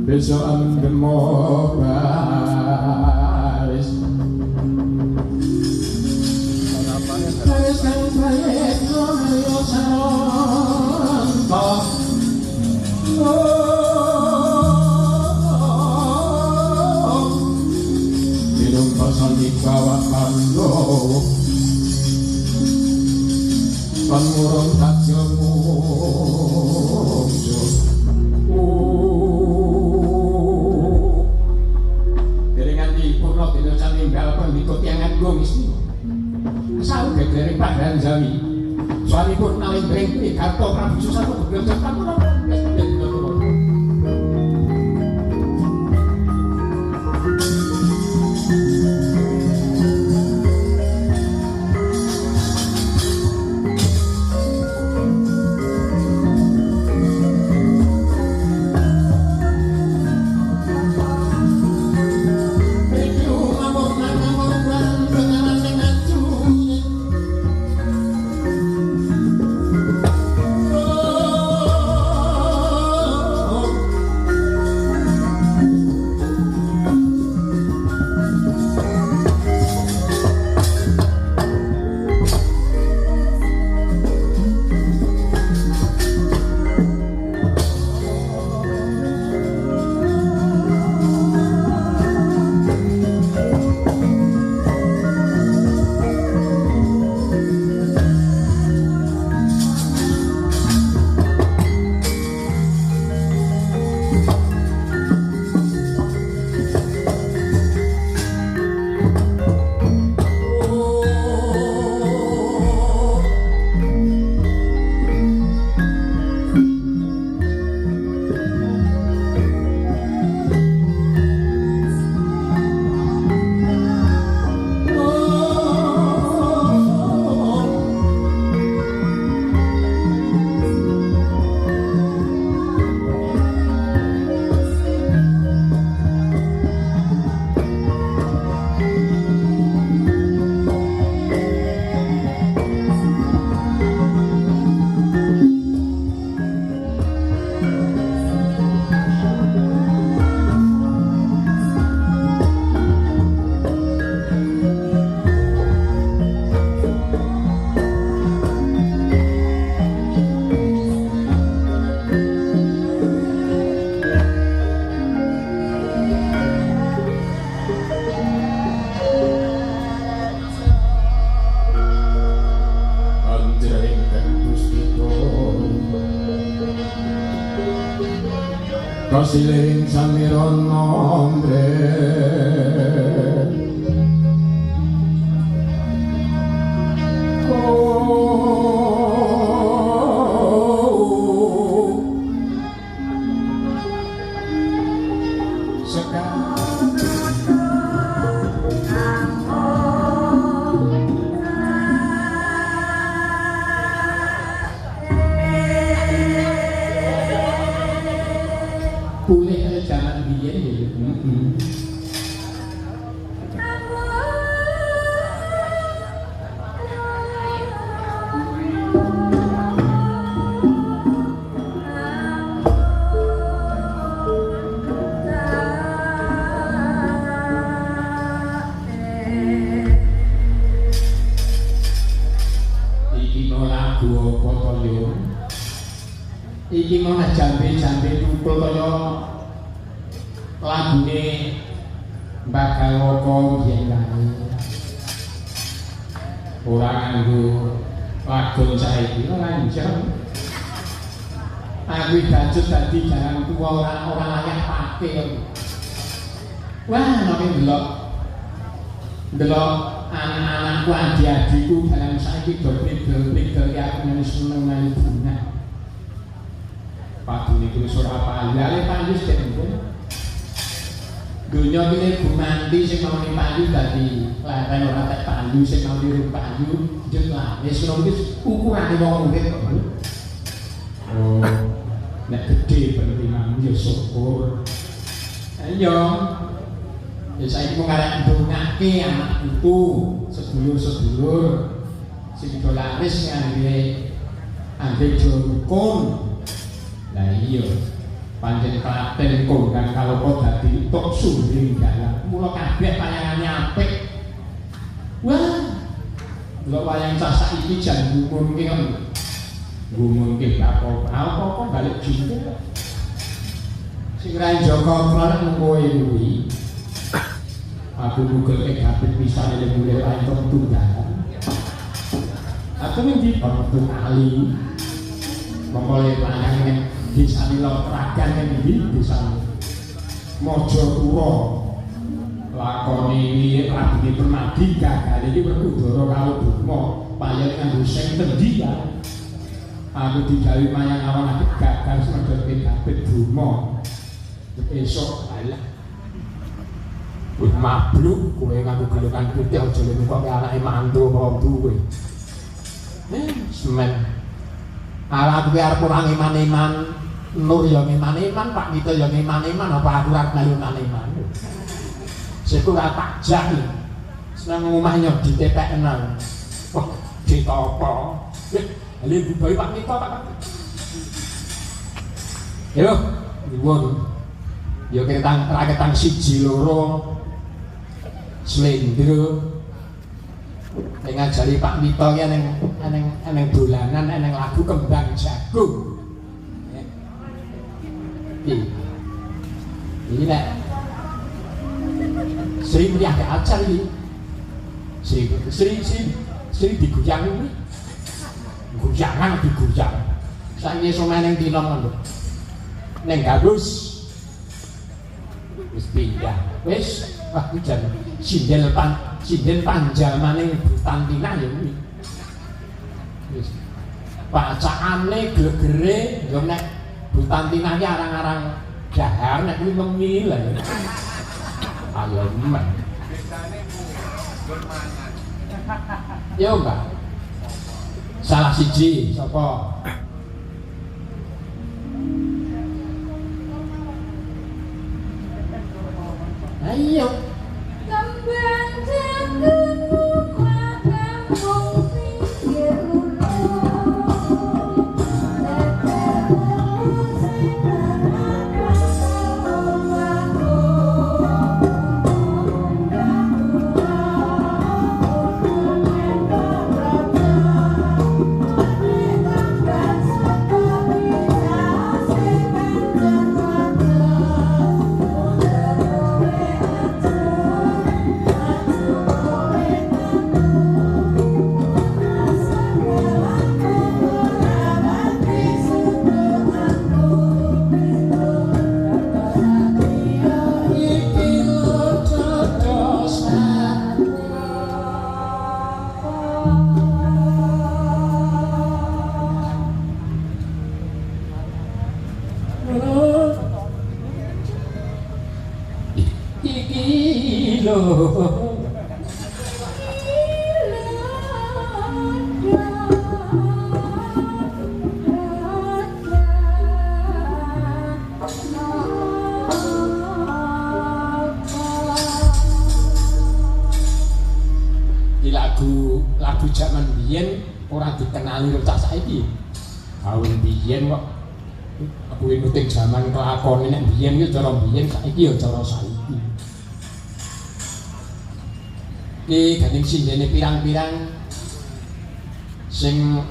besokan gemobaris baris kang bayet royo santo minum pasal di bawah kando pangurung tak jemu mengikut yang agung istri sampai dari Padang Jawi suami pun naling berhenti karto Prabu Susah untuk berjumpa pun Kasiling samiron nombre iki mau jambe-jambe tukul kaya lagune Mbak Galoko biyen kae. Ora nganggo lagu saiki lanjang. Aku dados dadi jarang tuwa ora layak pake. Wah, nek ndelok anak-anakku adik-adikku dalam saiki dobrik-dobrik dari aku yang seneng nang bunga. Padu niku Surapaya, ale pandu sedenten. Dunya iki gumanti sing mau pandu dadi leren ora tek pandu sing mau niru pandu jet lah. Wis ngono iki ukurane wong urip kok. Oh, nek gedhe pentingan ya syukur. Ayo. Ya saiki mung arek ndongake anak itu sedulur-sedulur sing dolaris ngangge jongkon. Lah iya pancen Klaten kondang kaloka dadi tok sundring dalan mula kabeh tayangane apik. Wah lho wayang casak iki jan ngumumke kok ngumumke apa-apa balik jingkel sing ra Joko Kron kowe kuwi aku Google Habib bisa mulai lain tunggalan aku ngendi perlu kali memulai layang bisa diloterakan yang ini bisa Mojopuro lakoni ini Rabi Permadi gagal ini berkudoro kalau Bukmo payah dengan Hussein tendian aku digawi mayang awal lagi gagal semedot Habib Bukmo esok alah wih mabluk kowe nganggo gelukan putih aja lene kok anake mantu apa duwe semen ala kuwi arep ora ngiman-iman Nur ya ngiman-iman Pak Mito ya ngiman-iman apa aku arep melu ngiman seku ora tak jak seneng omah nyok ditepekno wah ditopo lha bubahe Pak Mito Pak yo nuwun yo ketang siji loro slendro ning ngajari Pak Mito ki eneng dolanan eneng lagu kembang jagung ini nek Sri muni ada ajar iki Sri diguyang iki guyangan diguyang saiki iso meneng dina ngono ning Gabus wis pindah wis wah hujan sinden panjamane Butantina ya kuwi wis bacaane gegere yo nek Butantina ki arang-arang dahar nek kuwi memi lho ayo men yo Mbak salah siji sapa ayo kembang jagung kampung pinggir iki lho lagu jaman biyen ora dikenali cah saiki. Awin biyen kok kuwi nuting jaman kelakone nek biyen ki cara biyen saiki ya cara saiki. Ki gandeng sindene pirang-pirang sing